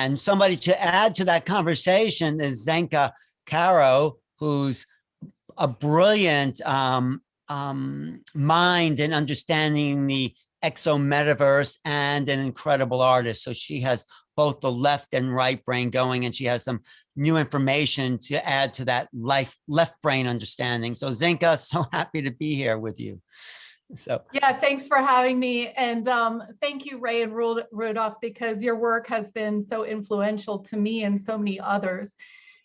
And somebody to add to that conversation is Zenka Caro, who's a brilliant mind in understanding the exo metaverse and an incredible artist. So she has both the left and right brain going, and she has some new information to add to that left brain understanding. So Zenka, so happy to be here with you. So yeah, thanks for having me. And thank you, Ray and Rudolph, because your work has been so influential to me and so many others.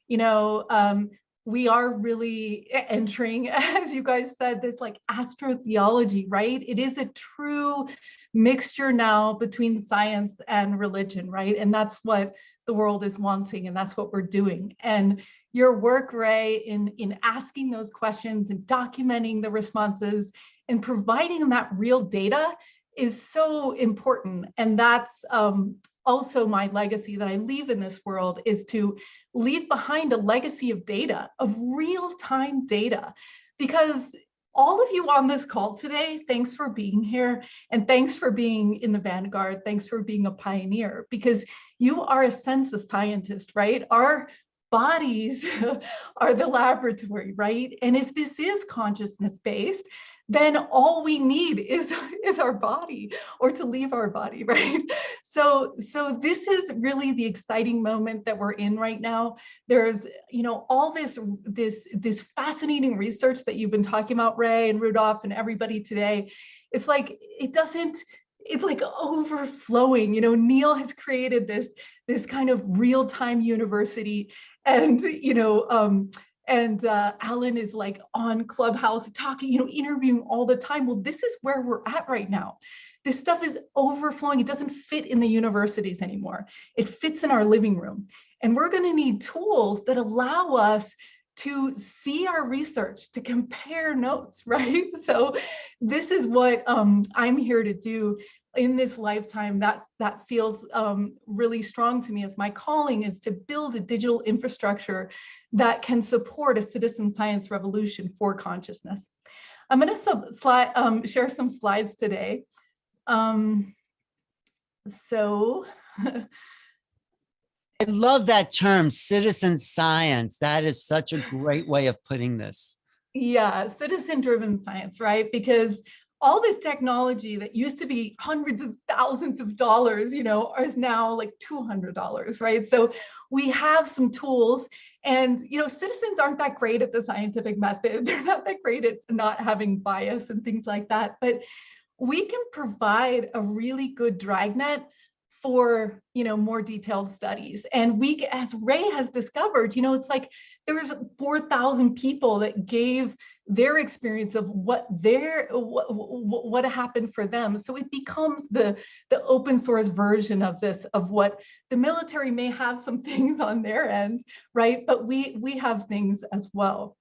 You know, we are really entering, as you guys said, this like astrotheology, right? It is a true mixture now between science and religion, right? And that's what the world is wanting, and that's what we're doing. And your work, Ray, in asking those questions and documenting the responses and providing that real data is so important. And that's also my legacy that I leave in this world, is to leave behind a legacy of data, of real-time data. Because all of you on this call today, thanks for being here, and thanks for being in the vanguard, thanks for being a pioneer, because you are a census scientist, right? Our bodies are the laboratory, right? And if this is consciousness-based, then all we need is our body, or to leave our body, right? So this is really the exciting moment that we're in right now. There's, you know, all this fascinating research that you've been talking about, Ray and Rudolph and everybody today. It's like, it's like overflowing. You know, Neil has created this kind of real-time university, and you know, Alan is like on Clubhouse talking, you know, interviewing all the time. Well, this is where we're at right now. This stuff is overflowing. It doesn't fit in the universities anymore. It fits in our living room. And we're going to need tools that allow us to see our research, to compare notes, right? So this is what I'm here to do in this lifetime. That feels really strong to me, as my calling is to build a digital infrastructure that can support a citizen science revolution for consciousness. I'm going to share some slides today. I love that term, citizen science. That is such a great way of putting this. Yeah, citizen-driven science, right? Because all this technology that used to be hundreds of thousands of dollars, you know, is now like $200, right? So we have some tools, and, you know, citizens aren't that great at the scientific method. They're not that great at not having bias and things like that. But we can provide a really good dragnet for, you know, more detailed studies. And we, as Ray has discovered, you know, it's like there's 4,000 people that gave their experience of what happened for them. So it becomes the open source version of this, of what the military may have some things on their end, right? But we have things as well.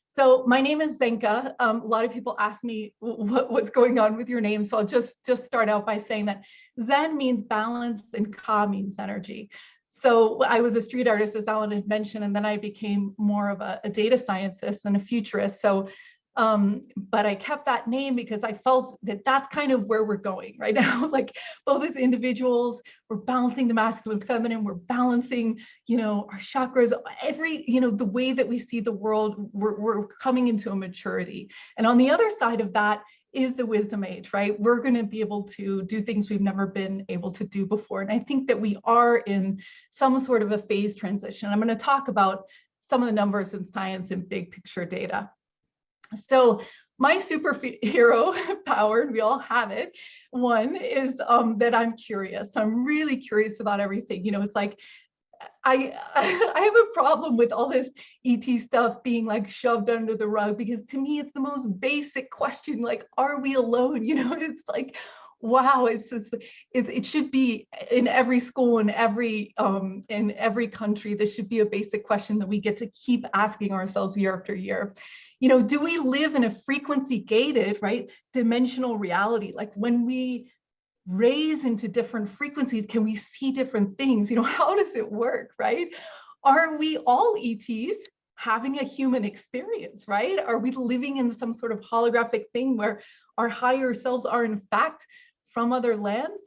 So my name is Zenka. A lot of people ask me what's going on with your name. So I'll just start out by saying that Zen means balance and Ka means energy. So I was a street artist, as Alan had mentioned, and then I became more of a data scientist and a futurist. So, but I kept that name because I felt that that's kind of where we're going right now. Like both as individuals, we're balancing the masculine, feminine, we're balancing, you know, our chakras, you know, the way that we see the world, we're coming into a maturity. And on the other side of that is the wisdom age, right? We're going to be able to do things we've never been able to do before. And I think that we are in some sort of a phase transition. I'm going to talk about some of the numbers in science and big picture data. So my superhero power, and we all have it, one is that I'm curious. I'm really curious about everything. You know, it's like I have a problem with all this ET stuff being like shoved under the rug, because to me it's the most basic question, like, are we alone? You know, it's like, wow, it should be in every school, in every country. This should be a basic question that we get to keep asking ourselves year after year. You know, do we live in a frequency gated, right, dimensional reality? Like when we raise into different frequencies, can we see different things? You know, how does it work, right? Are we all ETs having a human experience, right? Are we living in some sort of holographic thing where our higher selves are in fact from other lands?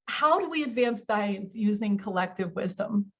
how do we advance science using collective wisdom?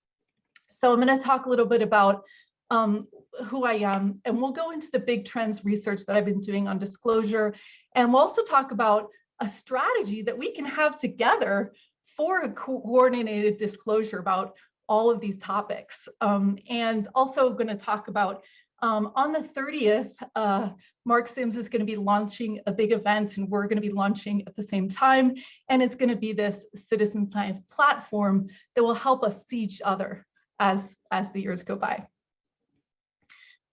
So I'm going to talk a little bit about who I am, and we'll go into the big trends research that I've been doing on disclosure. And we'll also talk about a strategy that we can have together for a coordinated disclosure about all of these topics. And also going to talk about on the 30th, Mark Sims is going to be launching a big event, and we're going to be launching at the same time. And it's going to be this citizen science platform that will help us see each other as the years go by.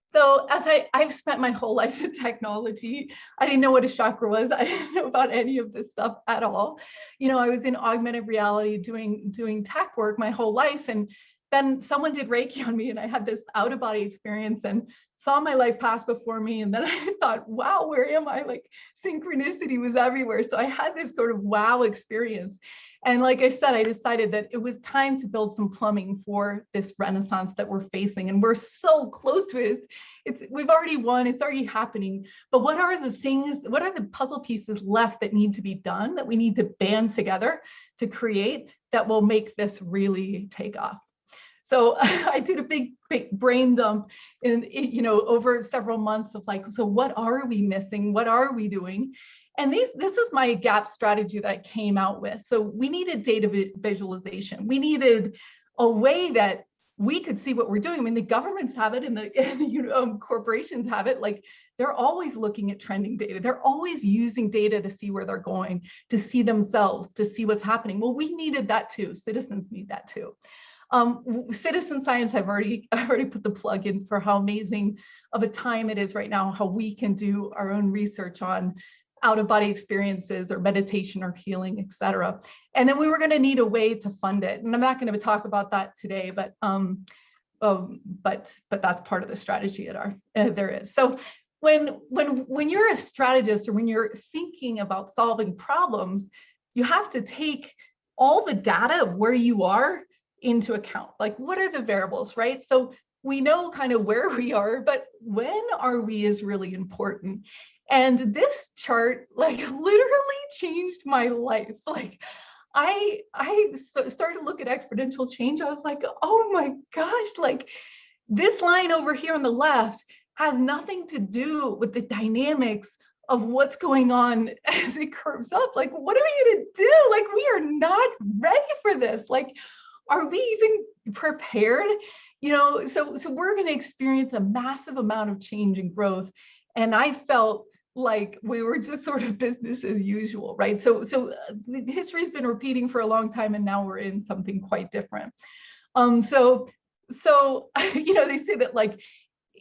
So as I've spent my whole life in technology, I didn't know what a chakra was. I didn't know about any of this stuff at all. You know, I was in augmented reality doing tech work my whole life. And then someone did Reiki on me, and I had this out of body experience and saw my life pass before me. And then I thought, wow, where am I? Like, synchronicity was everywhere. So I had this sort of wow experience. And like I said, I decided that it was time to build some plumbing for this renaissance that we're facing. And we're so close to it. We've already won, it's already happening. But what are the things, what are the puzzle pieces left that need to be done, that we need to band together to create, that will make this really take off? So I did a big brain dump over several months of like, so what are we missing? What are we doing? And this is my gap strategy that I came out with. So we needed data visualization. We needed a way that we could see what we're doing. I mean, the governments have it, and the corporations have it. Like, they're always looking at trending data. They're always using data to see where they're going, to see themselves, to see what's happening. Well, we needed that too. Citizens need that too. Citizen science, I've already put the plug in for how amazing of a time it is right now, how we can do our own research on out-of-body experiences or meditation or healing, etc. And then we were going to need a way to fund it. And I'm not going to talk about that today, but that's part of the strategy there is. So when you're a strategist, or when you're thinking about solving problems, you have to take all the data of where you are into account. Like, what are the variables, right? So we know kind of where we are, but when are we is really important. And this chart, like, literally changed my life. Like, I started to look at exponential change. I was like, oh my gosh, like, this line over here on the left has nothing to do with the dynamics of what's going on as it curves up. Like, what are we going to do? Like, we are not ready for this. Like, are we even prepared? So we're going to experience a massive amount of change and growth. And I felt like we were just sort of business as usual, right? So history's been repeating for a long time, and now we're in something quite different. So they say that, like,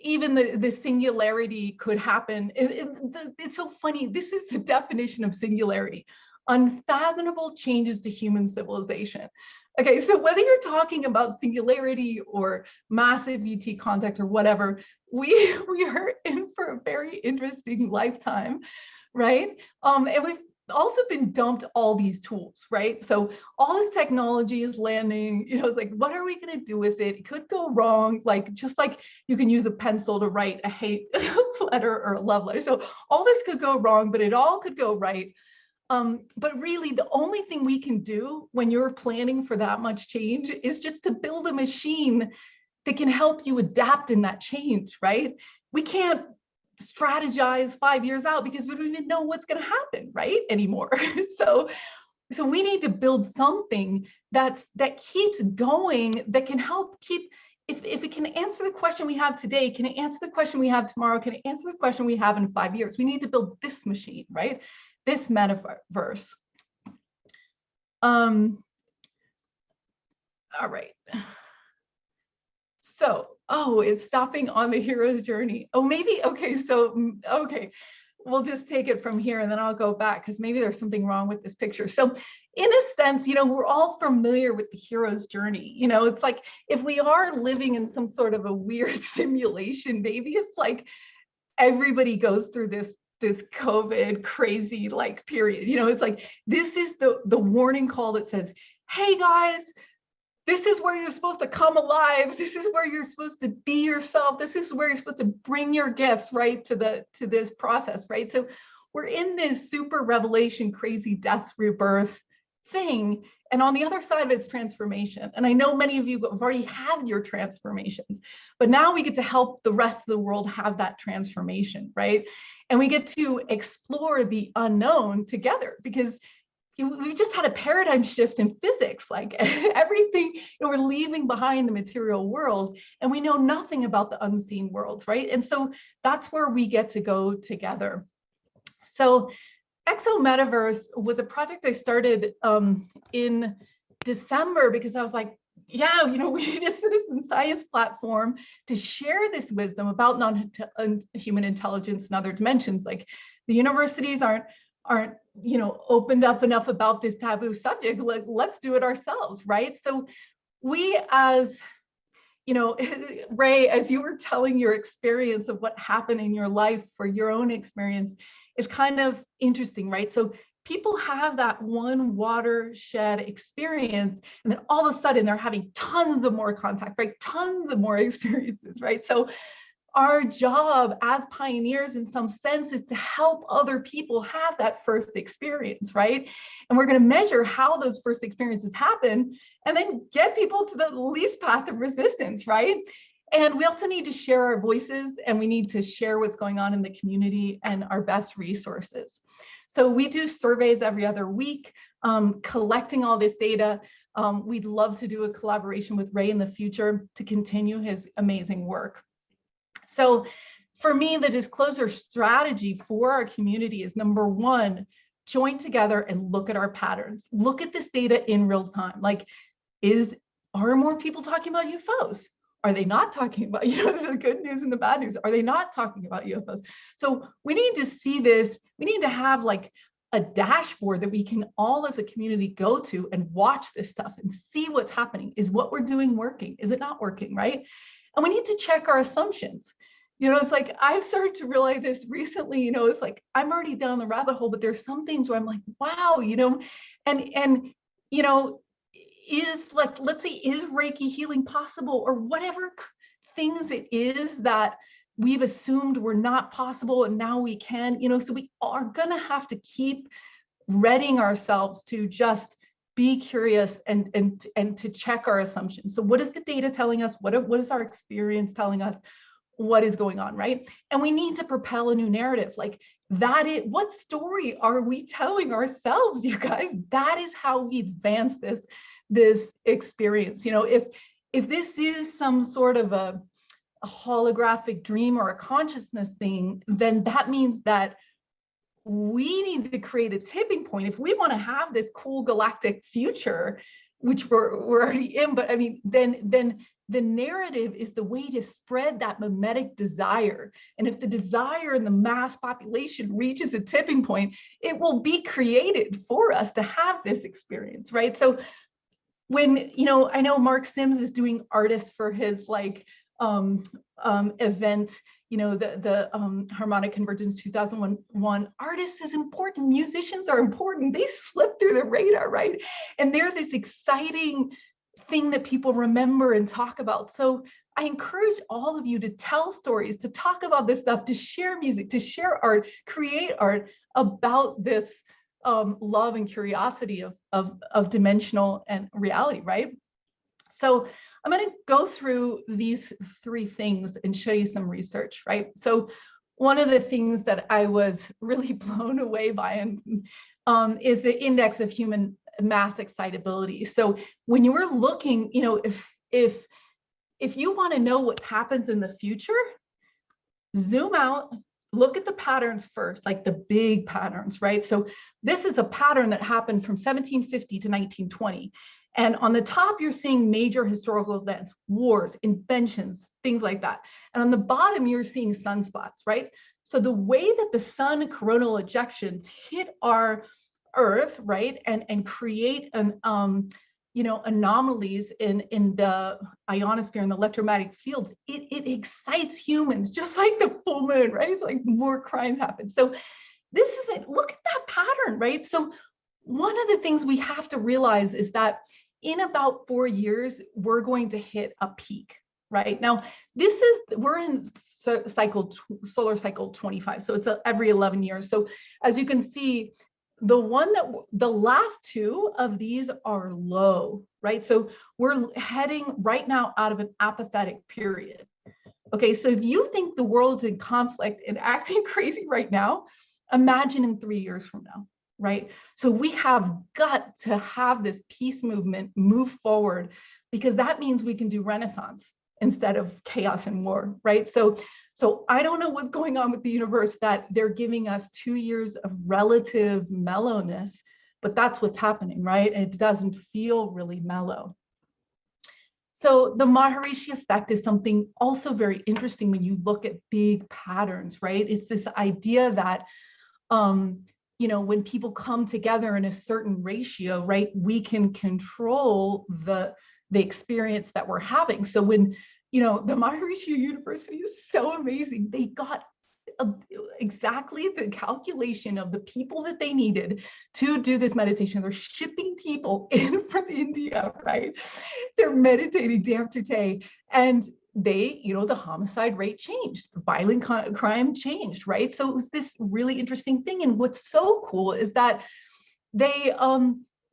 even the singularity could happen. It's so funny. This is the definition of singularity: unfathomable changes to human civilization. Okay, so whether you're talking about singularity or massive ET contact or whatever, we are in for a very interesting lifetime, right? And we've also been dumped all these tools, right? So all this technology is landing, it's like, what are we going to do with it? It could go wrong, like, just like you can use a pencil to write a hate letter or a love letter. So all this could go wrong, but it all could go right. But really, the only thing we can do when you're planning for that much change is just to build a machine that can help you adapt in that change, right? We can't strategize 5 years out because we don't even know what's going to happen, right, anymore. So we need to build something that keeps going, that can help keep. If it can answer the question we have today, can it answer the question we have tomorrow? Can it answer the question we have in 5 years? We need to build this machine, right? This metaverse. All right. So, it's stopping on the hero's journey. Oh, maybe, okay, okay. We'll just take it from here, and then I'll go back, because maybe there's something wrong with this picture. So in a sense, we're all familiar with the hero's journey. It's like, if we are living in some sort of a weird simulation, maybe it's like everybody goes through this COVID crazy like period. It's like, this is the warning call that says, hey guys, this is where you're supposed to come alive. This is where you're supposed to be yourself. This is where you're supposed to bring your gifts, right, to this process, right? So we're in this super revelation, crazy death rebirth thing. And on the other side of it's transformation. And I know many of you have already had your transformations, but now we get to help the rest of the world have that transformation, right? And we get to explore the unknown together, because we just had a paradigm shift in physics, like everything, we're leaving behind the material world and we know nothing about the unseen worlds, right? And so that's where we get to go together. So Exo Metaverse was a project I started in December, because I was like, yeah, we need a citizen science platform to share this wisdom about non-human intelligence and other dimensions. Like, the universities aren't opened up enough about this taboo subject. Like, let's do it ourselves, right? So we, as Ray, as you were telling your experience of what happened in your life for your own experience, is kind of interesting, right? So people have that one watershed experience, and then all of a sudden they're having tons of more contact, right? Tons of more experiences, right? So our job as pioneers, in some sense, is to help other people have that first experience, right? And we're going to measure how those first experiences happen, and then get people to the least path of resistance, right? And we also need to share our voices, and we need to share what's going on in the community and our best resources. So we do surveys every other week, collecting all this data. We'd love to do a collaboration with Ray in the future to continue his amazing work. So for me, the disclosure strategy for our community is, number one, join together and look at our patterns. Look at this data in real time. Like, are more people talking about UFOs? Are they not talking about, the good news and the bad news? Are they not talking about UFOs? So we need to see this. We need to have like a dashboard that we can all as a community go to and watch this stuff and see what's happening. Is what we're doing working? Is it not working, right? And we need to check our assumptions. It's like, I've started to realize this recently, it's like, I'm already down the rabbit hole, but there's some things where I'm like, wow, is like, let's say, is Reiki healing possible, or whatever things it is that we've assumed were not possible and now we can, so we are gonna have to keep readying ourselves to just be curious and to check our assumptions. So what is the data telling us? What is our experience telling us? What is going on, right? And we need to propel a new narrative. Like, what story are we telling ourselves, you guys? That is how we advance this experience. If this is some sort of a holographic dream or a consciousness thing, then that means that we need to create a tipping point if we want to have this cool galactic future, which we're already in. But I mean, then the narrative is the way to spread that mimetic desire. And if the desire in the mass population reaches a tipping point, it will be created for us to have this experience, right? So when, I know Mark Sims is doing artists for his event, the Harmonic Convergence 2001. Artists is important, musicians are important, they slip through the radar, right? And they're this exciting thing that people remember and talk about. So I encourage all of you to tell stories, to talk about this stuff, to share music, to share art, create art about this love and curiosity of dimensional and reality, right? So I'm going to go through these three things and show you some research, right? So one of the things that I was really blown away by is the index of human mass excitability. So when you were looking, if you want to know what happens in the future, zoom out, look at the patterns first, like the big patterns, right? So this is a pattern that happened from 1750 to 1920. And on the top, you're seeing major historical events, wars, inventions, things like that. And on the bottom, you're seeing sunspots, right? So the way that the sun coronal ejections hit our Earth, right, and create an anomalies in the ionosphere and the electromagnetic fields, it excites humans, just like the full moon, right? It's like more crimes happen. So this is it. Look at that pattern, right? So one of the things we have to realize is that in about 4 years, we're going to hit a peak, right? Now, we're in solar cycle 25, so it's every 11 years. So as you can see, the last two of these are low, right? So we're heading right now out of an apathetic period. Okay, so if you think the world is in conflict and acting crazy right now, imagine in 3 years from now, right? So we have got to have this peace movement move forward, because that means we can do renaissance instead of chaos and war, right? So I don't know what's going on with the universe, that they're giving us 2 years of relative mellowness, but that's what's happening, right? It doesn't feel really mellow. So the Maharishi effect is something also very interesting when you look at big patterns, right? It's this idea that, when people come together in a certain ratio, right, we can control the experience that we're having. So when, the Maharishi University is so amazing. They got exactly the calculation of the people that they needed to do this meditation. They're shipping people in from India, right? They're meditating day after day. And they, the homicide rate changed, the violent crime changed, right? So it was this really interesting thing. And what's so cool is that they,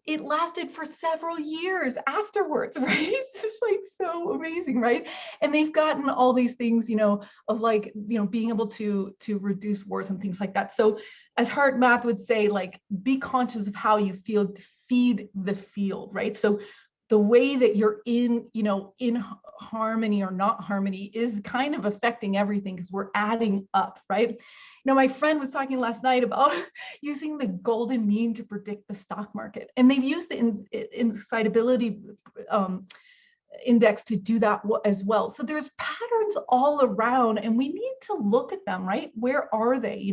it lasted for several years afterwards, right? It's just like so amazing, right? And they've gotten all these things, of like, being able to reduce wars and things like that. So as Hart Math would say, like, be conscious of how you feel to feed the field, right? So the way that you're in harmony or not harmony is kind of affecting everything, because we're adding up, right? My friend was talking last night about using the golden mean to predict the stock market, and they've used the excitability index to do that as well. So there's patterns all around, and we need to look at them, right? Where are they?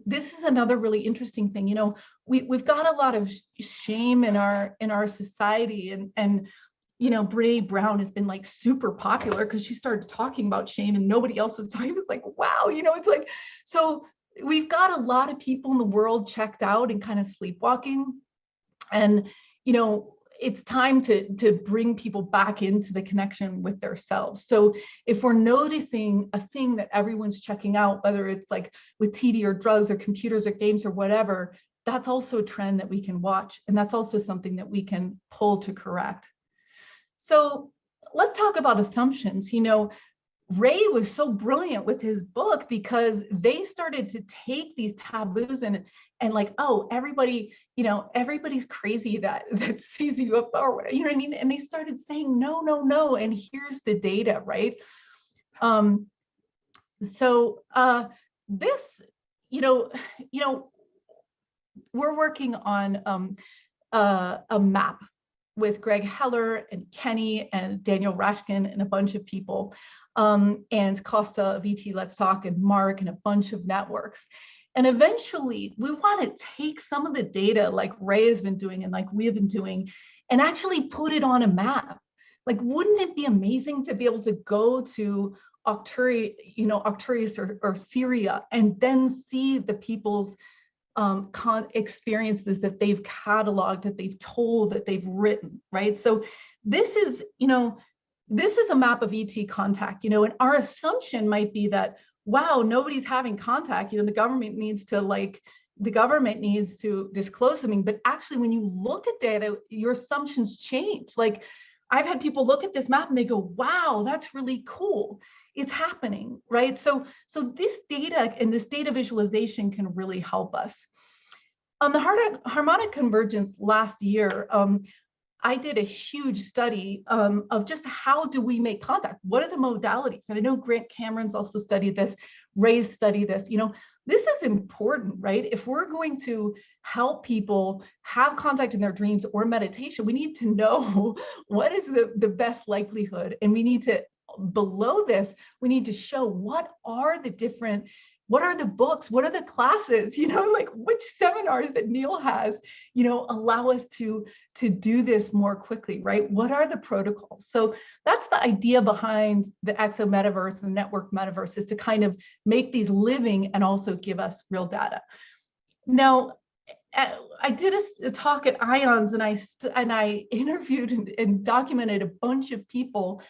This is another really interesting thing. We've got a lot of shame in our society, and Brene Brown has been like super popular because she started talking about shame and nobody else was talking. It was like, wow, it's like, so we've got a lot of people in the world checked out and kind of sleepwalking. And, it's time to bring people back into the connection with themselves. So if we're noticing a thing that everyone's checking out, whether it's like with TV or drugs or computers or games or whatever, that's also a trend that we can watch. And that's also something that we can pull to correct. So let's talk about assumptions. Ray was so brilliant with his book because they started to take these taboos and like, oh, everybody, everybody's crazy that sees you up, or you know what I mean? And they started saying, no, no, no. And here's the data, right? This, we're working on a map with Greg Heller and Kenny and Daniel Rashkin and a bunch of people, and Costa of ET Let's Talk and Mark and a bunch of networks. And eventually we want to take some of the data like Ray has been doing and like we have been doing and actually put it on a map. Like, wouldn't it be amazing to be able to go to Arcturus or Syria and then see the people's experiences that they've cataloged, that they've told, that they've written, right? So this is, this is a map of ET contact, and our assumption might be that, wow, nobody's having contact, the government needs to disclose something. But actually, when you look at data, your assumptions change. Like, I've had people look at this map and they go, wow, that's really cool. It's happening, right? So this data and this data visualization can really help us. On the harmonic convergence last year, I did a huge study of just how do we make contact? What are the modalities? And I know Grant Cameron's also studied this, Ray's studied this. This is important, right? If we're going to help people have contact in their dreams or meditation, we need to know what is the best likelihood. And we need to, below this, we need to show what are the books, what are the classes, like which seminars that Neil has, allow us to do this more quickly, right? What are the protocols? So that's the idea behind the exo metaverse and the network metaverse, is to kind of make these living and also give us real data. Now, I did a talk at IONS and I interviewed and documented a bunch of people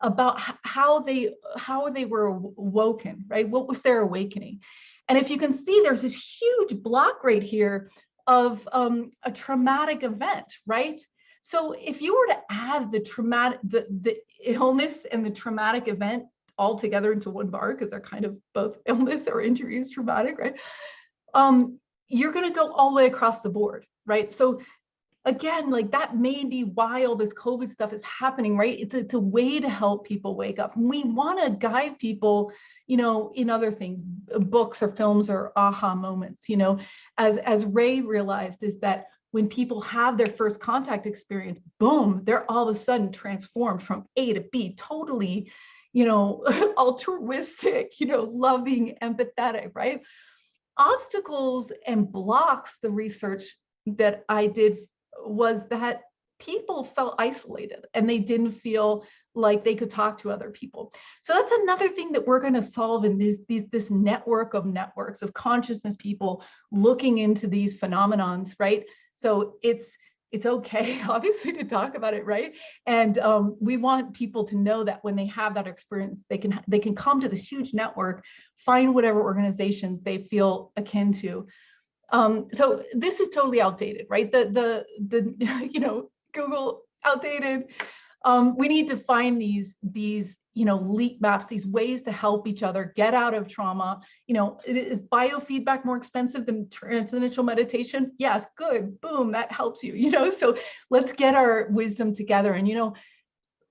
about how they were awoken, right? What was their awakening? And if you can see, there's this huge block right here of a traumatic event, right? So if you were to add the illness and the traumatic event all together into one bar, because they're kind of both illness or injury is traumatic, right? You're going to go all the way across the board, right? So again, like that may be why all this COVID stuff is happening, right? It's a way to help people wake up. And we want to guide people, you know, in other things, books or films or aha moments, you know, as Ray realized, is that when people have their first contact experience, boom, they're all of a sudden transformed from A to B, totally, you know, altruistic, you know, loving, empathetic, right? Obstacles and blocks, the research that I did was that people felt isolated and they didn't feel like they could talk to other people. So that's another thing that we're going to solve in this network of networks of consciousness people looking into these phenomenons, right? So it's okay, obviously, to talk about it, right? And we want people to know that when they have that experience, they can come to this huge network, find whatever organizations they feel akin to. So this is totally outdated, right? The you know, Google outdated. We need to find these you know, leap maps, these ways to help each other get out of trauma. You know, is biofeedback more expensive than transcendental meditation? Yes, good, boom, that helps you, you know, so let's get our wisdom together. And, you know,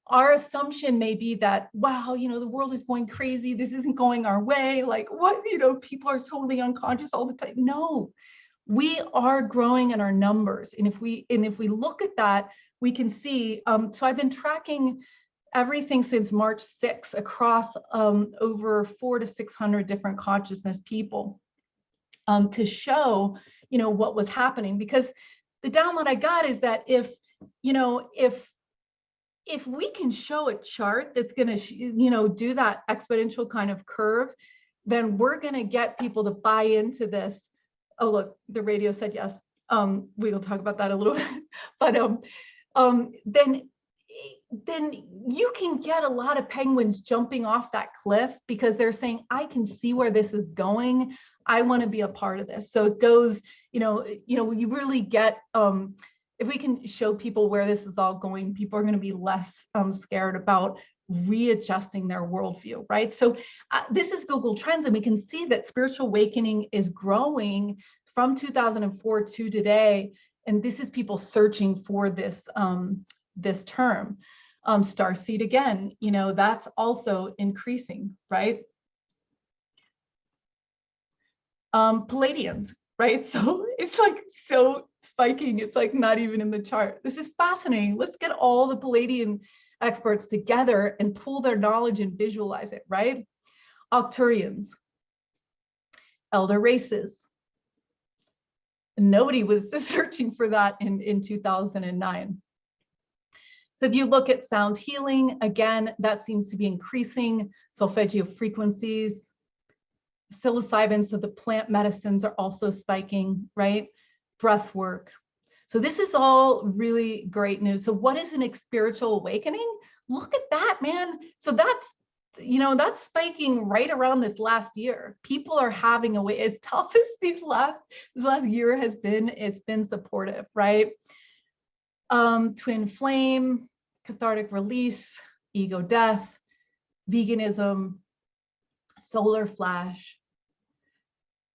our assumption may be that, wow, you know, the world is going crazy, this isn't going our way, like what, you know, people are totally unconscious all the time. No, we are growing in our numbers. And if we look at that, we can see, so I've been tracking everything since March 6th across over 400 to 600 different consciousness people to show, you know, what was happening. Because the download I got is that if, you know, if we can show a chart that's going to, you know, do that exponential kind of curve, then we're going to get people to buy into this. Oh, look, the radio said yes. We will talk about that a little bit, but then you can get a lot of penguins jumping off that cliff because they're saying, I can see where this is going. I want to be a part of this. So it goes, you know, you really get, if we can show people where this is all going, people are going to be less scared about readjusting their worldview, right? So this is Google Trends, and we can see that spiritual awakening is growing from 2004 to today. And this is people searching for this, this term. Starseed again, you know, that's also increasing, right? Palladians, right? So it's like so spiking, it's like not even in the chart. This is fascinating. Let's get all the Palladian experts together and pull their knowledge and visualize it, right? Octurians, elder races. Nobody was searching for that in 2009. So if you look at sound healing, again, that seems to be increasing. Solfeggio frequencies, psilocybin, so the plant medicines are also spiking, right? Breath work. So this is all really great news. So what is an spiritual awakening? Look at that, man. So that's, you know, that's spiking right around this last year. People are having a way, as tough as this last year has been, it's been supportive, right? Twin flame, cathartic release, ego death, veganism, solar flash.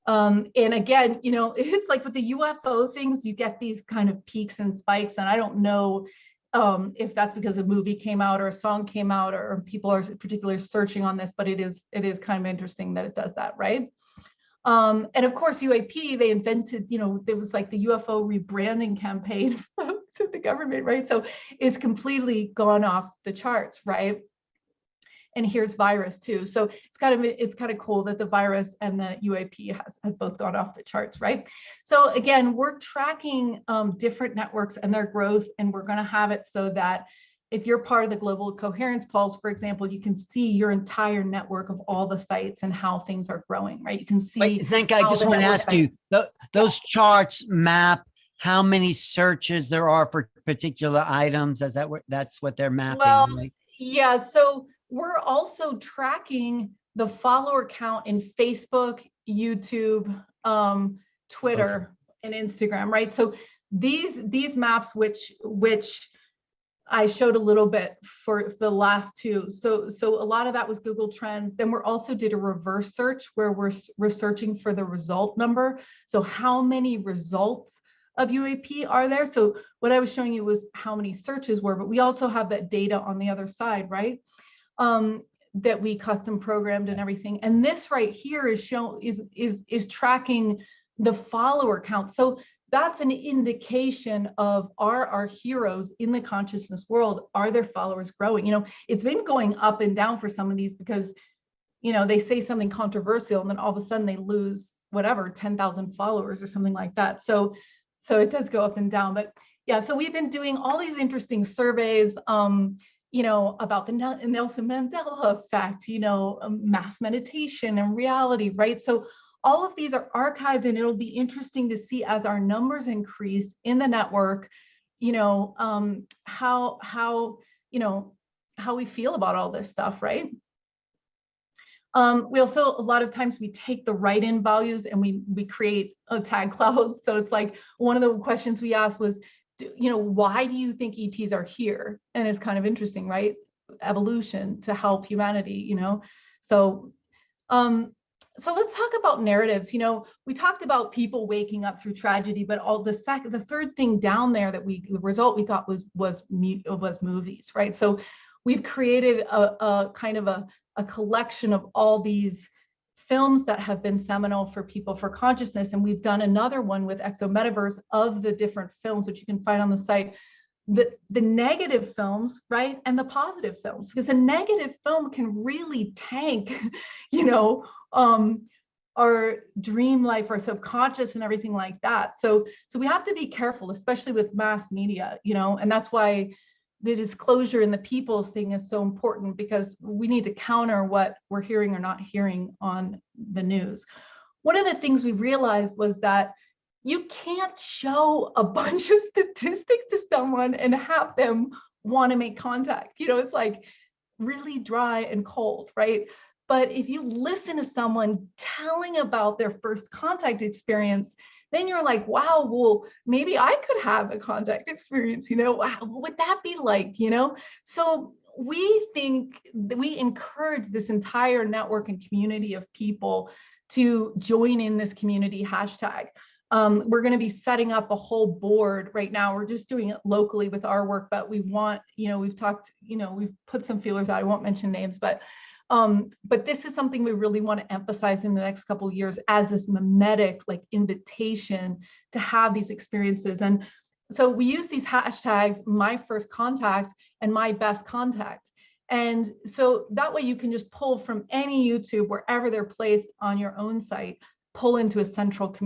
And again, you know, it's like with the UFO things, you get these kind of peaks and spikes. And I don't know if that's because a movie came out or a song came out or people are particularly searching on this, but it is kind of interesting that it does that, right? And of course, UAP, they invented, you know, there was like the UFO rebranding campaign to the government, right? So it's completely gone off the charts, right? And here's virus too. So it's kind of cool that the virus and the UAP has both gone off the charts, right? So again, we're tracking different networks and their growth, and we're going to have it so that if you're part of the Global Coherence Pulse, for example, you can see your entire network of all the sites and how things are growing, right? You can see. Wait, Zenka, I just want to ask you, those charts map how many searches there are for particular items. That's what they're mapping, Well, right? yeah. So we're also tracking the follower count in Facebook, YouTube, Twitter, and Instagram, right? So these maps, which I showed a little bit for the last two. So a lot of that was Google Trends. Then we also did a reverse search where we're searching for the result number. So how many results of UAP are there? So what I was showing you was how many searches were, but we also have that data on the other side, right? That we custom programmed and everything. And this right here is tracking the follower count. So that's an indication of are our heroes in the consciousness world, are their followers growing? You know, it's been going up and down for some of these because, you know, they say something controversial and then all of a sudden they lose whatever, 10,000 followers or something like that. So it does go up and down. But yeah, so we've been doing all these interesting surveys, you know, about the Nelson Mandela effect, you know, mass meditation and reality, right? So all of these are archived, and it'll be interesting to see as our numbers increase in the network, you know, how you know, how we feel about all this stuff, right? We also, a lot of times we take the write-in values and we create a tag cloud. So it's like one of the questions we asked was, you know, why do you think ETs are here? And it's kind of interesting, right? Evolution to help humanity, you know? So let's talk about narratives. You know, we talked about people waking up through tragedy, but the third thing down there that the result we got was movies, right? So we've created a kind of a collection of all these films that have been seminal for people for consciousness. And we've done another one with Exo Metaverse of the different films, which you can find on the site, the negative films, right? And the positive films, because a negative film can really tank, you know, our dream life, our subconscious and everything like that. So we have to be careful, especially with mass media, you know, and that's why the disclosure in the people's thing is so important, because we need to counter what we're hearing or not hearing on the news. One of the things we realized was that you can't show a bunch of statistics to someone and have them want to make contact. You know, it's like really dry and cold, right? But if you listen to someone telling about their first contact experience, then you're like, wow, well, maybe I could have a contact experience, you know, wow, what would that be like, you know? So we think that we encourage this entire network and community of people to join in this community hashtag. We're going to be setting up a whole board right now. We're just doing it locally with our work, but we want, you know, we've talked, you know, we've put some feelers out. I won't mention names, but this is something we really want to emphasize in the next couple of years as this mimetic like invitation to have these experiences. And so we use these hashtags, my first contact and my best contact. And so that way you can just pull from any YouTube, wherever they're placed on your own site, pull into a central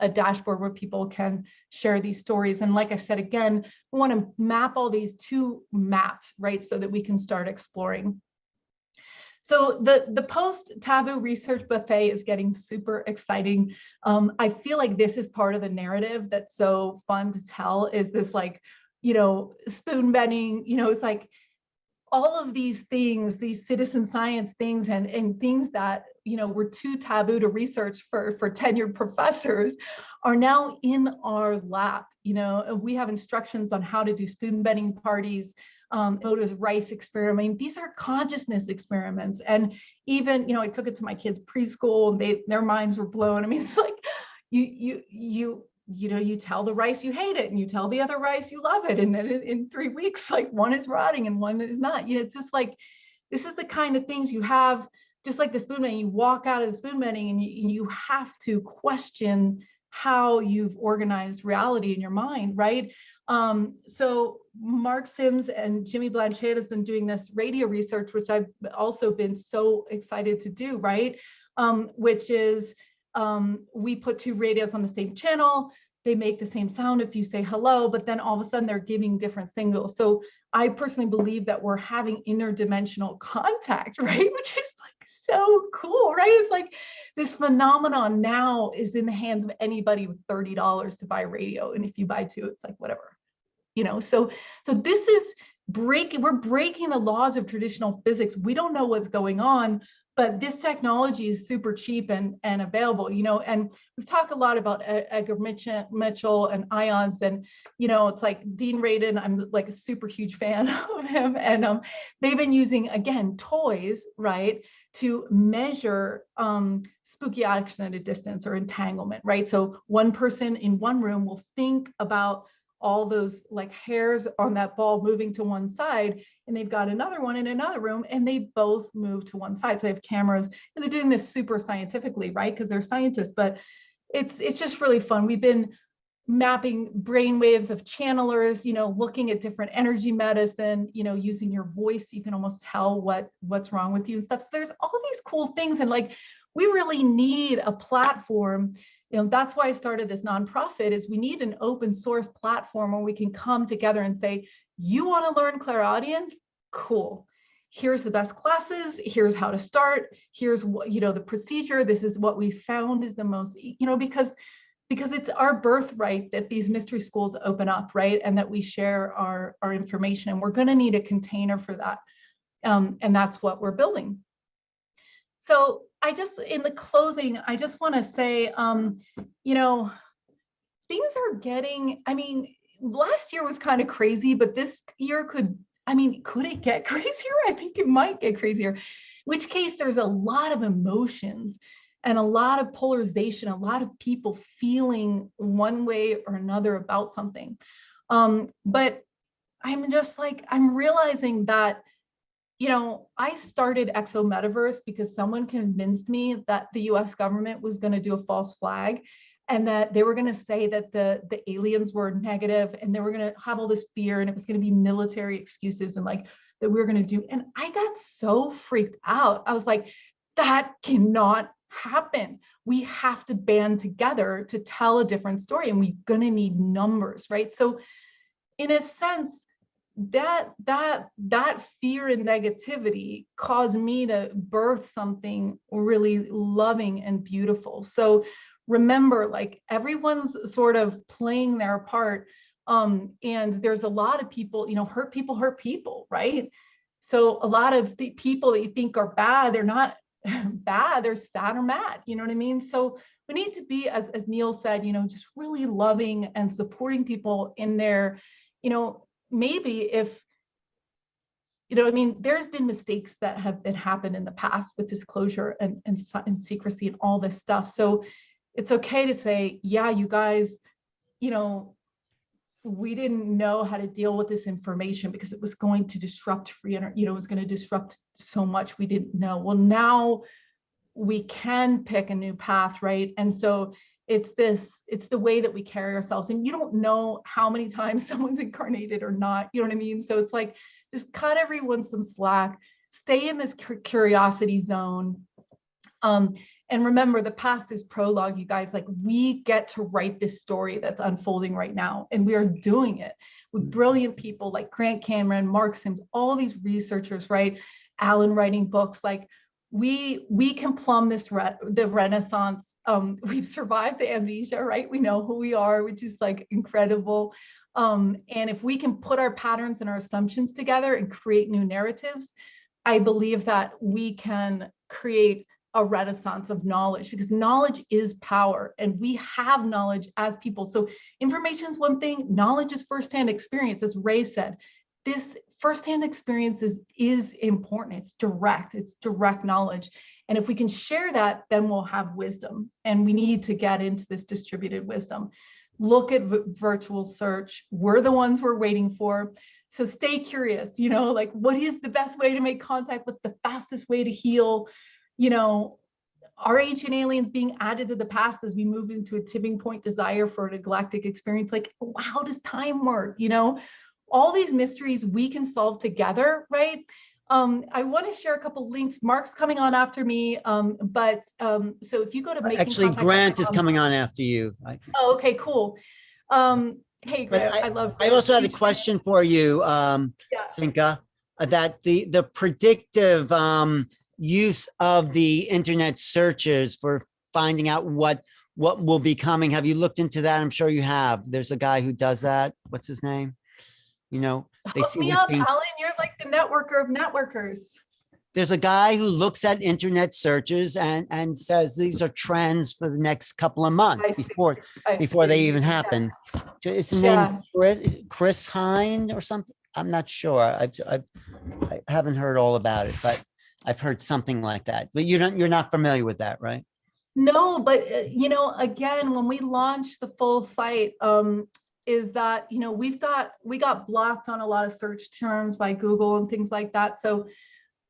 a dashboard where people can share these stories. And like I said, again, we want to map all these to maps, right? So that we can start exploring. So the post-taboo research buffet is getting super exciting. I feel like this is part of the narrative that's so fun to tell, is this like, you know, spoon bending, you know, it's like all of these things, these citizen science things and things that, you know, were too taboo to research for tenured professors are now in our lap. You know, we have instructions on how to do spoon bending parties, Oda's rice experiment. These are consciousness experiments. And even, you know, I took it to my kids' preschool and their minds were blown. I mean, it's like you know, you tell the rice you hate it and you tell the other rice you love it. And then in 3 weeks, like one is rotting and one is not. You know, it's just like, this is the kind of things you have, just like the spoon bending, you walk out of the spoon bending and you have to question how you've organized reality in your mind, right? So Mark Sims and Jimmy Blanchett has been doing this radio research, which I've also been so excited to do, right? Which is, we put two radios on the same channel, they make the same sound if you say hello, but then all of a sudden they're giving different signals. So I personally believe that we're having interdimensional contact, right? Which is like so cool, right? It's like this phenomenon now is in the hands of anybody with $30 to buy a radio. And if you buy two, it's like whatever, you know? So this is we're breaking the laws of traditional physics. We don't know what's going on, but this technology is super cheap and available, you know, and we've talked a lot about Edgar Mitchell and ions, and, you know, it's like Dean Radin, I'm like a super huge fan of him. And they've been using, again, toys, right, to measure spooky action at a distance or entanglement, right? So one person in one room will think about all those like hairs on that ball moving to one side, and they've got another one in another room and they both move to one side. So they have cameras, and they're doing this super scientifically, right? Because they're scientists, but it's just really fun. We've been mapping brain waves of channelers, you know, looking at different energy medicine, you know, using your voice, you can almost tell what's wrong with you and stuff. So there's all these cool things, and like we really need a platform. You know, that's why I started this nonprofit, is we need an open source platform where we can come together and say, you want to learn clairaudience? Cool. Here's the best classes. Here's how to start. Here's what, you know, the procedure. This is what we found is the most, you know, because it's our birthright that these mystery schools open up, right? And that we share our information, and we're going to need a container for that. And that's what we're building. So I just, in the closing, I just want to say, you know, things are getting, I mean, last year was kind of crazy, but this year could it get crazier? I think it might get crazier, in which case there's a lot of emotions and a lot of polarization, a lot of people feeling one way or another about something. But I'm just like, I'm realizing that, you know, I started Exo Metaverse because someone convinced me that the US government was going to do a false flag, and that they were going to say that the aliens were negative, and they were going to have all this fear, and it was going to be military excuses, and like that we were going to do. And I got so freaked out. I was like, that cannot happen. We have to band together to tell a different story, and we're going to need numbers, right? So in a sense, that fear and negativity caused me to birth something really loving and beautiful. So remember, like, everyone's sort of playing their part, and there's a lot of people, you know, hurt people, right? So a lot of the people that you think are bad, they're not bad, they're sad or mad, you know what I mean? So we need to be, as Neil said, you know, just really loving and supporting people in their, you know, maybe if, you know, I mean, there's been mistakes that have been happened in the past with disclosure and secrecy and all this stuff. So it's okay to say, yeah, you guys, you know, we didn't know how to deal with this information because it was going to disrupt free internet, you know, it was going to disrupt so much we didn't know. Well, now we can pick a new path, right? And so it's the way that we carry ourselves, and you don't know how many times someone's incarnated or not, you know what I mean? So it's like, just cut everyone some slack, stay in this curiosity zone. And remember, the past is prologue, you guys. Like, we get to write this story that's unfolding right now, and we are doing it with brilliant people like Grant Cameron, Mark Sims, all these researchers, right? Alan writing books. Like, we can plumb this the Renaissance. We've survived the amnesia, right? We know who we are, which is like incredible. And if we can put our patterns and our assumptions together and create new narratives, I believe that we can create a renaissance of knowledge, because knowledge is power, and we have knowledge as people. So information is one thing, knowledge is firsthand experience, as Ray said. This firsthand experience is important. It's direct knowledge. And if we can share that, then we'll have wisdom. And we need to get into this distributed wisdom. Look at virtual search. We're the ones we're waiting for. So stay curious, you know, like, what is the best way to make contact? What's the fastest way to heal? You know, are ancient aliens being added to the past as we move into a tipping point desire for a galactic experience? Like, how does time work? You know, all these mysteries we can solve together, right? I want to share a couple links. Mark's coming on after me, so if you go to actually, Grant is coming on after you. Oh, okay, cool. Hey, Grant, I love. I also had a question for you, Zenka, that the predictive use of the internet searches for finding out what will be coming. Have you looked into that? I'm sure you have. There's a guy who does that. What's his name? You know, they Hook see me what's up, being. Alan. You're like the networker of networkers. there's a guy who looks at internet searches and says these are trends for the next couple of months I see. before they even Yeah. happen. Is the Yeah. name Chris Hine or something? I'm not sure. I haven't heard all about it, but I've heard something like that. But you're not familiar with that, right? No, but you know, again, when we launched the full site, is that, you know, we got blocked on a lot of search terms by Google and things like that. So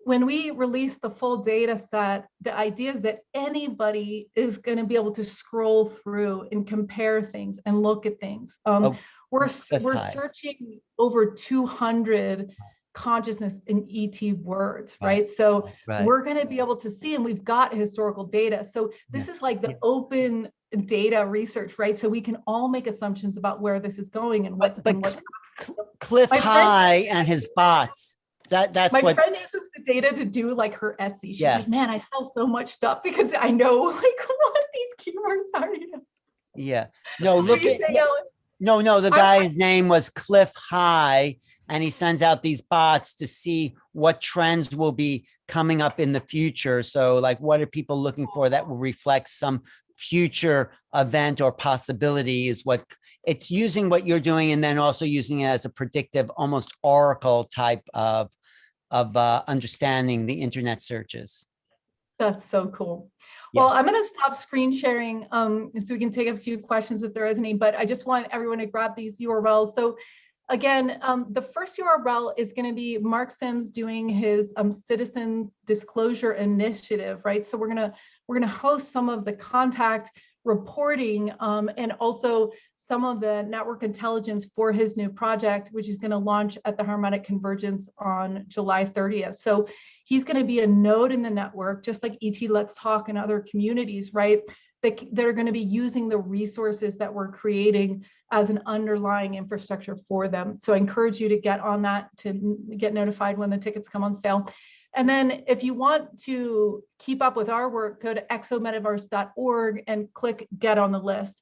when we release the full data set, the idea is that anybody is going to be able to scroll through and compare things and look at things. Oh, We're high. searching over 200 consciousness in ET words, Right. right? So Right. we're going to be able to see, and we've got historical data. So this is like the open data research, right? So we can all make assumptions about where this is going and what's. But Cliff High and his bots. That's my what friend uses the data to do like her Etsy. She's Yes. like, man, I sell so much stuff because I know like what these keywords are. You know? Yeah. No, What look do you at say, Ellen? no, the guy's name was Cliff High, and he sends out these bots to see what trends will be coming up in the future. So, like, what are people looking for that will reflect some future event or possibility is what it's using what you're doing, and then also using it as a predictive, almost oracle type of understanding the internet searches. That's so cool. Yes. Well, I'm going to stop screen sharing so we can take a few questions if there is any, but I just want everyone to grab these URLs. So again, the first URL is going to be Mark Sims doing his citizens disclosure initiative, right? So we're going to host some of the contact reporting and also some of the network intelligence for his new project, which is going to launch at the Harmonic Convergence on July 30th. So he's going to be a node in the network, just like ET Let's Talk and other communities, right? That are going to be using the resources that we're creating as an underlying infrastructure for them. So I encourage you to get on that to get notified when the tickets come on sale. And then if you want to keep up with our work, go to exometaverse.org and click get on the list.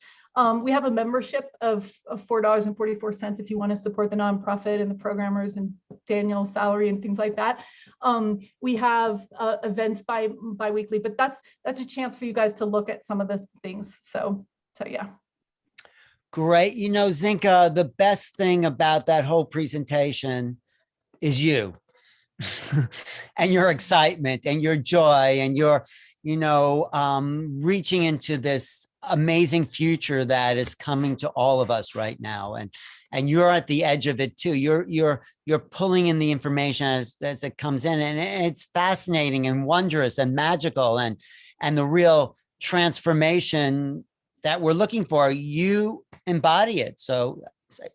We have a membership of $4.44 if you want to support the nonprofit and the programmers and Daniel's salary and things like that. We have events bi-weekly, but that's a chance for you guys to look at some of the things. So yeah. Great. You know, Zenka, the best thing about that whole presentation is you. And your excitement and your joy and your, reaching into this amazing future that is coming to all of us right now. And you're at the edge of it too. You're pulling in the information as it comes in, and it's fascinating and wondrous and magical and the real transformation that we're looking for. You embody it. So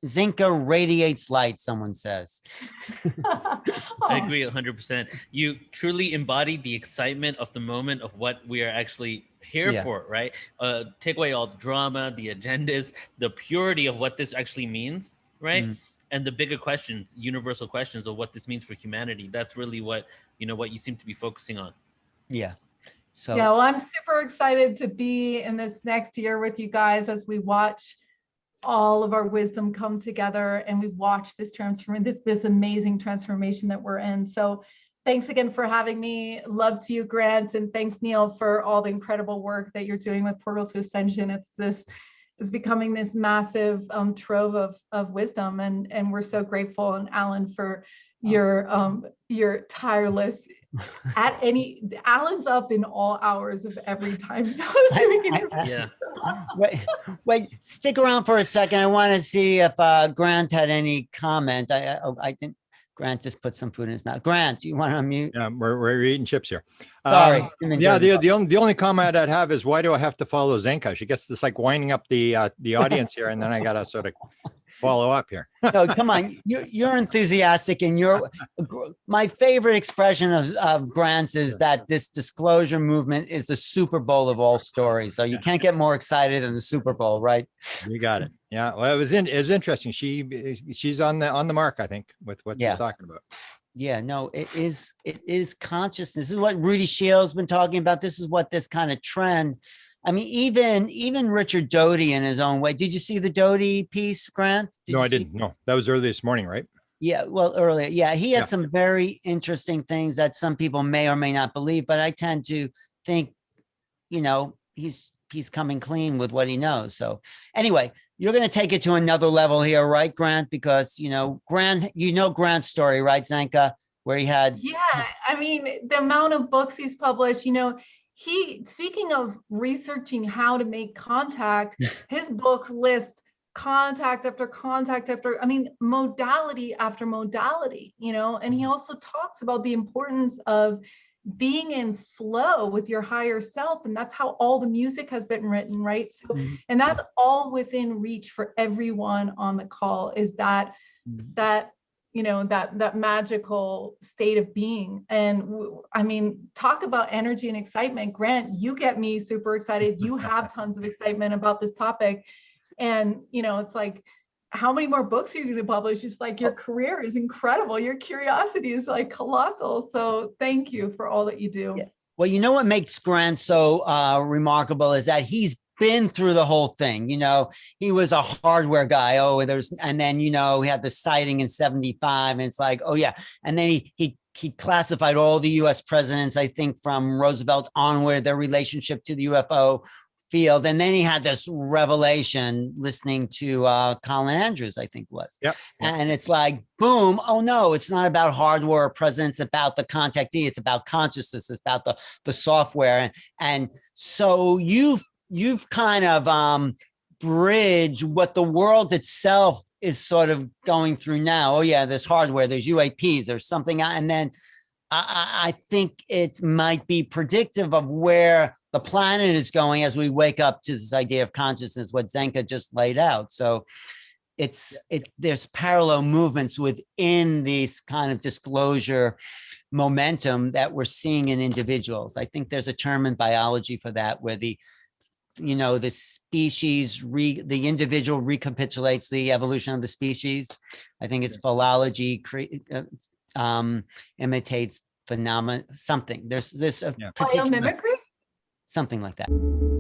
Zenka radiates light, someone says. I agree 100%. You truly embody the excitement of the moment of what we are actually here for, right? Take away all the drama, the agendas, the purity of what this actually means, right? And the bigger questions, universal questions of what this means for humanity. That's really what you seem to be focusing on. Yeah. So yeah, well, I'm super excited to be in this next year with you guys as we watch all of our wisdom come together and we watch this this amazing transformation that we're in. So thanks again for having me. Love to you, Grant, and thanks, Neil, for all the incredible work that you're doing with Portals to Ascension. It's becoming this massive trove of wisdom, and we're so grateful. And Alan, for your tireless Alan's up in all hours of every time. So yeah. Wait, stick around for a second. I want to see if Grant had any comment. I think Grant just put some food in his mouth. Grant, you want to unmute? Yeah, we're eating chips here. Sorry. Yeah, the only comment I'd have is, why do I have to follow Zenka? She gets this like winding up the audience here, and then I gotta sort of follow up here. No, come on. You're enthusiastic, and my favorite expression of Grant's is that this disclosure movement is the Super Bowl of all stories. So you can't get more excited than the Super Bowl, right? You got it. Yeah. Well, it was interesting. She's on the mark, I think, with what she's talking about. Yeah, no, it is consciousness. This is what Rudy Shields been talking about. This is what this kind of trend. I mean, even Richard Doty in his own way. Did you see the Doty piece, Grant? No, I didn't. No, that was early this morning, right? Yeah, well, earlier. Yeah, he had Yeah. some very interesting things that some people may or may not believe, but I tend to think, he's coming clean with what he knows. So anyway, you're going to take it to another level here, right, Grant? Because, Grant's story, right, Zenka, where he had. Yeah, I mean, the amount of books he's published, speaking of researching how to make contact, his books list contact after contact after, modality after modality, and he also talks about the importance of being in flow with your higher self. And that's how all the music has been written, right? So, and that's all within reach for everyone on the call, is that that magical state of being. And talk about energy and excitement. Grant, you get me super excited. You have tons of excitement about this topic. And, it's like, how many more books are you going to publish? It's like, your career is incredible. Your curiosity is like colossal. So thank you for all that you do. Yeah. Well, what makes Grant so remarkable is that he's been through the whole thing. He was a hardware guy. And then, he had the sighting in 75, and it's like, oh yeah. And then he classified all the US presidents, I think from Roosevelt onward, their relationship to the UFO field. And then he had this revelation listening to Colin Andrews, I think was. Yep. And it's like, boom, oh no, it's not about hardware or presence, it's about the contactee, it's about consciousness, it's about the software. And so you've kind of bridged what the world itself is sort of going through now. Oh yeah, there's hardware, there's UAPs, there's something. And then I think it might be predictive of where the planet is going as we wake up to this idea of consciousness, what Zenka just laid out. So there's parallel movements within this kind of disclosure momentum that we're seeing in individuals. I think there's a term in biology for that, where the species, the individual recapitulates the evolution of the species. I think it's philology, imitates phenomena, something. There's this Biomimicry? something like that.